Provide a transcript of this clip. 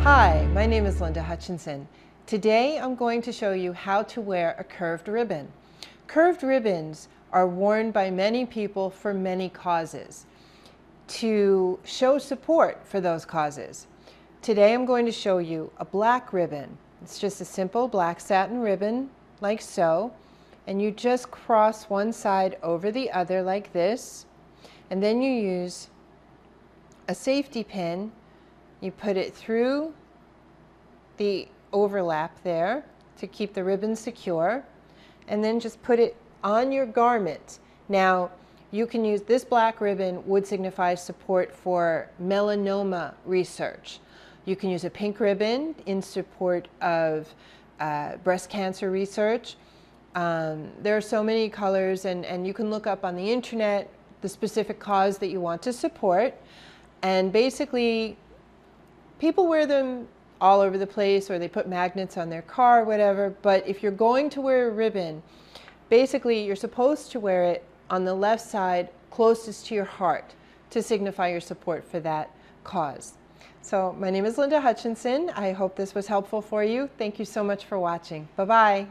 Hi, my name is Linda Hutchinson. Today I'm going to show you how to wear a curved ribbon. Curved ribbons are worn by many people for many causes to show support for those causes. Today I'm going to show you a black ribbon. It's just a simple black satin ribbon like so, and you just cross one side over the other like this, and then you use a safety pin. You put it through the overlap there to keep the ribbon secure, and then just put it on your garment. Now, you can use this black ribbon would signify support for melanoma research. You can use a pink ribbon in support of breast cancer research. There are so many colors, and you can look up on the internet the specific cause that you want to support. And basically, people wear them all over the place, or they put magnets on their car, whatever. But if you're going to wear a ribbon, basically you're supposed to wear it on the left side closest to your heart to signify your support for that cause. So my name is Linda Hutchinson. I hope this was helpful for you. Thank you so much for watching. Bye-bye.